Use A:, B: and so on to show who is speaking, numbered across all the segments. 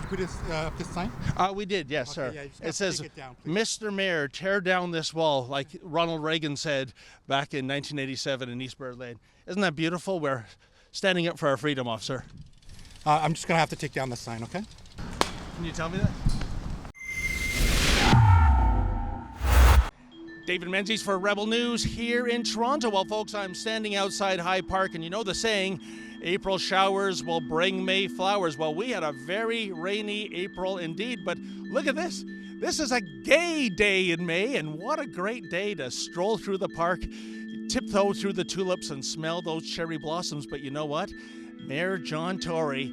A: put this sign?
B: We did, yes,
A: Okay,
B: sir.
A: yeah, you just
B: It
A: have to
B: says,
A: take it down, please.
B: Mr. Mayor, tear down this wall, like Ronald Reagan said back in 1987 in East Bird Lane. Isn't that beautiful? We're standing up for our freedom, officer.
A: I'm just going to have to take down the sign, okay?
B: Can you tell me that? David Menzies for Rebel News here in Toronto. Well, folks, I'm standing outside High Park, and you know the saying, April showers will bring May flowers. Well, we had a very rainy April indeed, but look at this. This is a gay day in May, and what a great day to stroll through the park, tiptoe through the tulips and smell those cherry blossoms. But you know what? Mayor John Tory,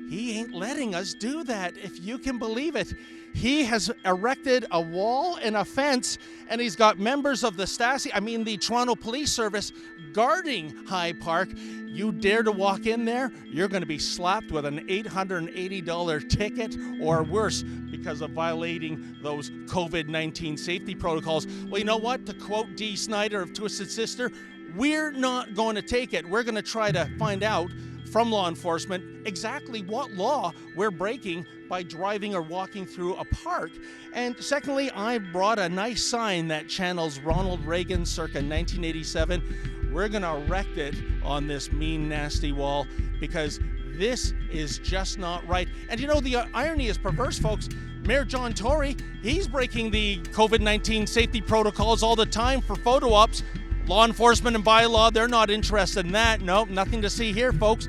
B: he ain't letting us do that, if you can believe it. He has erected a wall and a fence, and he's got members of the the Toronto Police Service guarding High Park. You dare to walk in there, you're going to be slapped with an $880 ticket or worse because of violating those COVID-19 safety protocols. Well, you know what? To quote Dee Snider of Twisted Sister, we're not going to take it. We're going to try to find out from law enforcement exactly what law we're breaking by driving or walking through a park. And secondly, I brought a nice sign that channels Ronald Reagan circa 1987. We're going to erect it on this mean, nasty wall because this is just not right. And you know, the irony is perverse, folks. Mayor John Tory, he's breaking the COVID-19 safety protocols all the time for photo ops. Law enforcement and bylaw, they're not interested in that. No, nothing to see here, folks.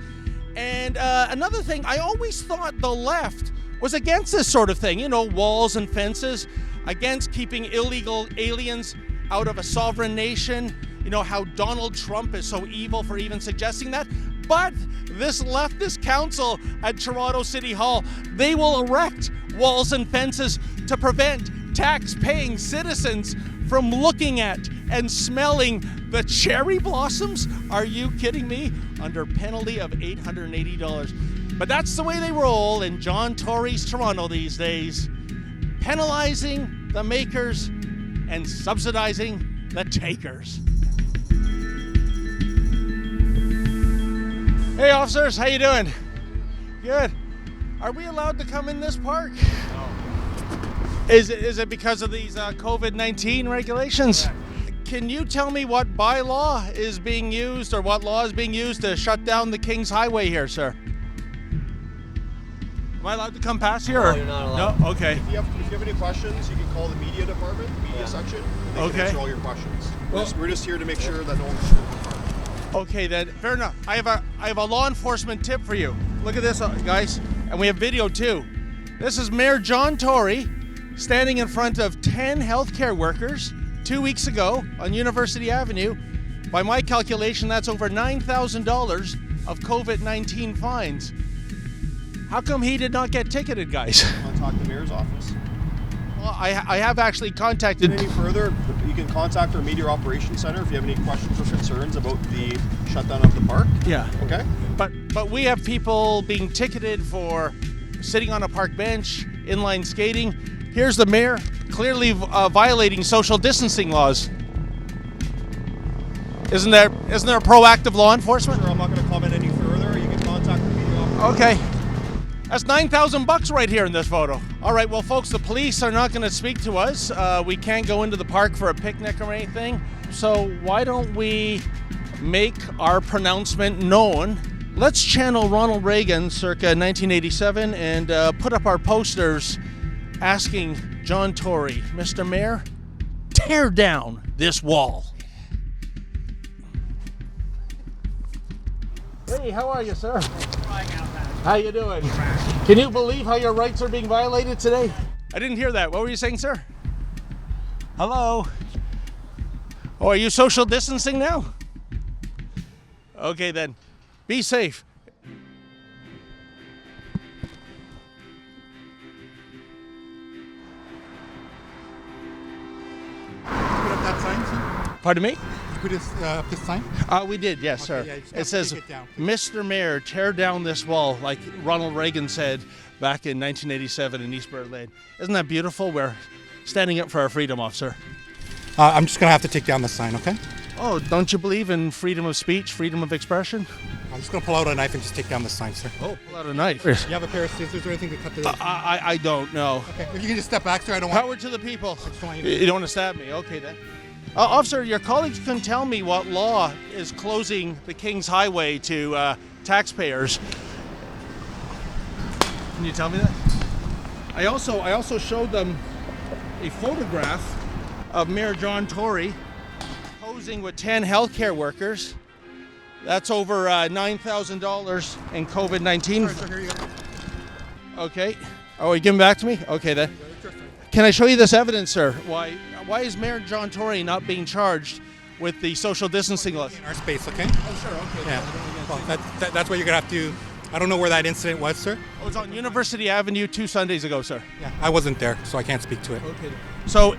B: And another thing, I always thought the left was against this sort of thing. You know, walls and fences, against keeping illegal aliens out of a sovereign nation. You know, how Donald Trump is so evil for even suggesting that. But this leftist council at Toronto City Hall, they will erect walls and fences to prevent tax-paying citizens from looking at and smelling the cherry blossoms? Are you kidding me? Under penalty of $880. But that's the way they roll in John Tory's Toronto these days. Penalizing the makers and subsidizing the takers. Hey officers, how you doing? Good. Are we allowed to come in this park?
C: No.
B: Is it because of these COVID-19 regulations?
C: Yeah.
B: Can you tell me what bylaw is being used or what law is being used to shut down the King's Highway here, sir? Am I allowed to come past here?
C: No, you're not allowed.
B: No? Okay.
D: If you have any questions, you can call the media department, the media section. They can answer all your questions. We're just here to make sure that no one's in the park.
B: Okay then, fair enough. I have a law enforcement tip for you. Look at this, guys, and we have video too. This is Mayor John Tory standing in front of 10 healthcare workers 2 weeks ago on University Avenue. By my calculation, that's over $9,000 of COVID-19 fines. How come he did not get ticketed, guys?
D: Contact the mayor's office.
B: Well, I have actually contacted.
D: Any further, you can contact our Media Operations Center if you have any questions or concerns about the shutdown of the park.
B: Yeah.
D: Okay?
B: But we have people being ticketed for sitting on a park bench, inline skating. Here's the mayor clearly violating social distancing laws. Isn't there proactive law enforcement?
D: Sure, I'm not going to comment any further. You can contact the Media Operations.
B: Okay. That's $9,000 right here in this photo. All right, well, folks, the police are not going to speak to us. We can't go into the park for a picnic or anything. So why don't we make our pronouncement known? Let's channel Ronald Reagan circa 1987 and put up our posters asking John Tory, Mr. Mayor, tear down this wall. Hey, how are you, sir? How you doing? Can you believe how your rights are being violated today? I didn't hear that. What were you saying, sir? Hello? Oh, are you social distancing now? Okay, then. Be safe.
A: Put up that sign, sir?
B: Pardon me?
A: You put this sign?
B: We did, yes, sir.
A: Yeah, you just
B: It
A: have to
B: says,
A: take it down, please.
B: Mr. Mayor, tear down this wall, like Ronald Reagan said back in 1987 in East Bird Lane. Isn't that beautiful? We're standing up for our freedom, officer.
A: I'm just going to have to take down the sign, okay?
B: Oh, don't you believe in freedom of speech, freedom of expression?
A: I'm just going to pull out a knife and just take down the sign, sir.
B: Oh, pull out a knife.
A: You have a pair of scissors or anything to cut the...
B: I don't know.
A: Okay, if you can just step back, sir, I don't want...
B: Power to the people.
A: I just don't want you
B: You don't want to stab me. Okay, then. Officer, your colleagues can tell me what law is closing the King's Highway to taxpayers. Can you tell me that? I also showed them a photograph of Mayor John Tory posing with 10 healthcare workers. That's over $9,000 in COVID-19.
A: Sorry, sir, here you go.
B: Okay. Oh, you give them back to me? Okay, then. Can I show you this evidence, sir? Why is Mayor John Tory not being charged with the social distancing laws?
A: In our space, okay?
B: Oh, sure, okay.
A: Yeah. Well, that's what you're going to have to... I don't know where that incident was, sir.
B: Oh, it's on University Avenue 2 Sundays ago, sir.
A: Yeah, I wasn't there, so I can't speak to it.
B: Okay. So,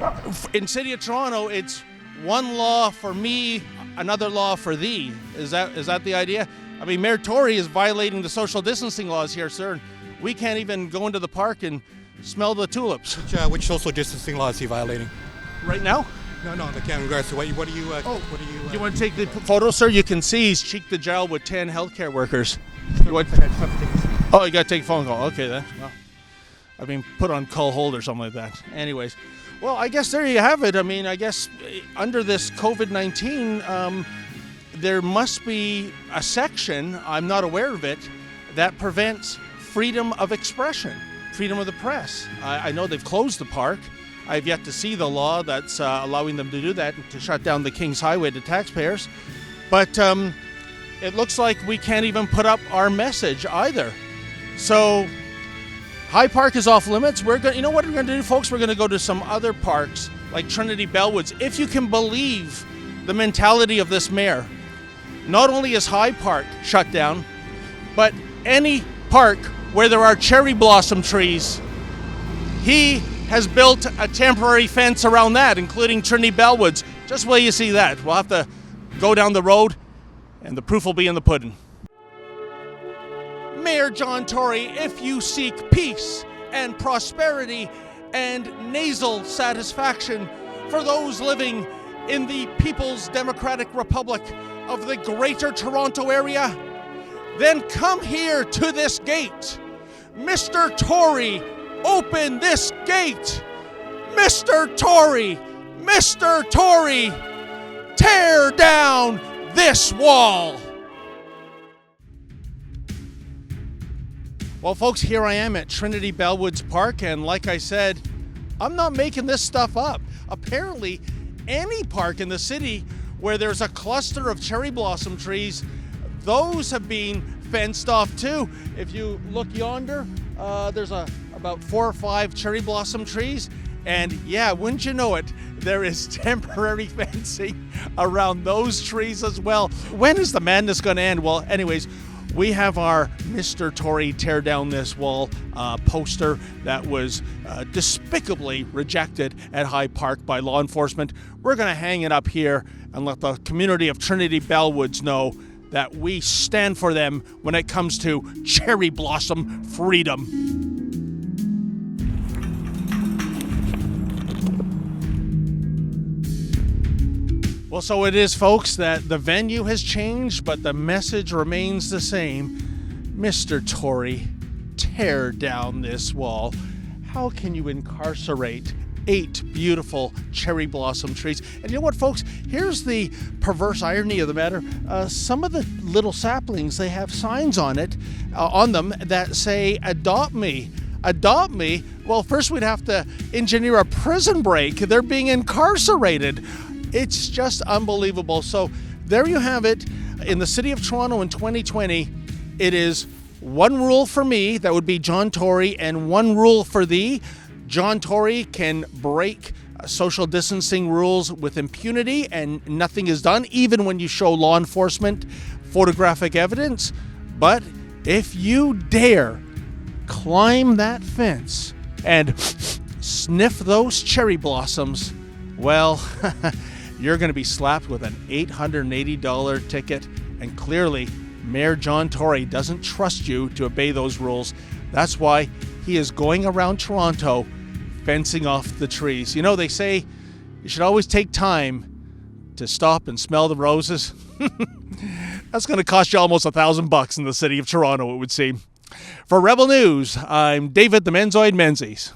B: in City of Toronto, it's one law for me, another law for thee. Is that the idea? I mean, Mayor Tory is violating the social distancing laws here, sir. We can't even go into the park and smell the tulips.
A: Which social distancing law is he violating?
B: Right now?
A: No, in regards to what do you...
B: You want to take the photo, sir? You can see he's cheek to jowl with 10 healthcare workers. You want... Oh, you got to take a phone call. Okay, then. Well, I mean, put on call hold or something like that. Anyways, well, I guess there you have it. I mean, I guess under this COVID-19, there must be a section, I'm not aware of it, that prevents freedom of expression, freedom of the press. I know they've closed the park. I've yet to see the law that's allowing them to do that, to shut down the King's Highway to taxpayers. But it looks like we can't even put up our message either. So High Park is off limits. You know what we're going to do, folks? We're going to go to some other parks like Trinity Bellwoods. If you can believe the mentality of this mayor, not only is High Park shut down, but any park where there are cherry blossom trees, he has built a temporary fence around that, including Trinity Bellwoods. Just wait you see that. We'll have to go down the road, and the proof will be in the pudding. Mayor John Tory, if you seek peace and prosperity and nasal satisfaction for those living in the People's Democratic Republic of the Greater Toronto Area, then come here to this gate. Mr. Tory, open this gate. Mr. Tory, Mr. Tory, tear down this wall. Well, folks, here I am at Trinity Bellwoods Park, and like I said, I'm not making this stuff up. Apparently, any park in the city where there's a cluster of cherry blossom trees, those have been fenced off too. If you look yonder, there's about 4 or 5 cherry blossom trees, and yeah, wouldn't you know it, there is temporary fencing around those trees as well. When is the madness going to end? Well, anyways, we have our Mr. Tory Tear Down This Wall poster that was despicably rejected at High Park by law enforcement. We're going to hang it up here and let the community of Trinity Bellwoods know that we stand for them when it comes to cherry blossom freedom. Well, so it is, folks, that the venue has changed, but the message remains the same. Mr. Tory, tear down this wall. How can you incarcerate 8 beautiful cherry blossom trees? And you know what, folks? Here's the perverse irony of the matter. Some of the little saplings, they have signs on them that say, "Adopt me." Adopt me? Well, first we'd have to engineer a prison break. They're being incarcerated. It's just unbelievable. So there you have it. In the city of Toronto in 2020, it is one rule for me, that would be John Tory, and one rule for thee. John Tory can break social distancing rules with impunity and nothing is done, even when you show law enforcement photographic evidence. But if you dare climb that fence and sniff those cherry blossoms, well, you're going to be slapped with an $880 ticket, and clearly Mayor John Tory doesn't trust you to obey those rules. That's why he is going around Toronto fencing off the trees. You know, they say you should always take time to stop and smell the roses. That's going to cost you almost $1,000 in the city of Toronto, it would seem. For Rebel News, I'm David the Menzoid Menzies.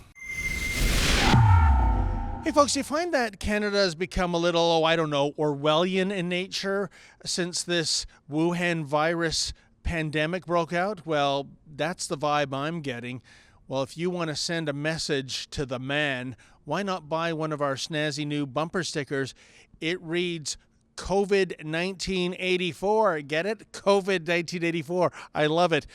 B: Hey folks, do you find that Canada has become a little, Orwellian in nature since this Wuhan virus pandemic broke out? Well, that's the vibe I'm getting. Well, if you want to send a message to the man, why not buy one of our snazzy new bumper stickers? It reads COVID-1984. Get it? COVID-1984. I love it.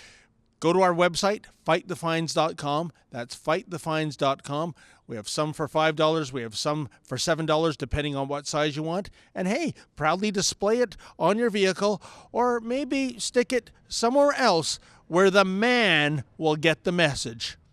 B: Go to our website, fightthefines.com. That's fightthefines.com. We have some for $5. We have some for $7, depending on what size you want. And hey, proudly display it on your vehicle, or maybe stick it somewhere else where the man will get the message.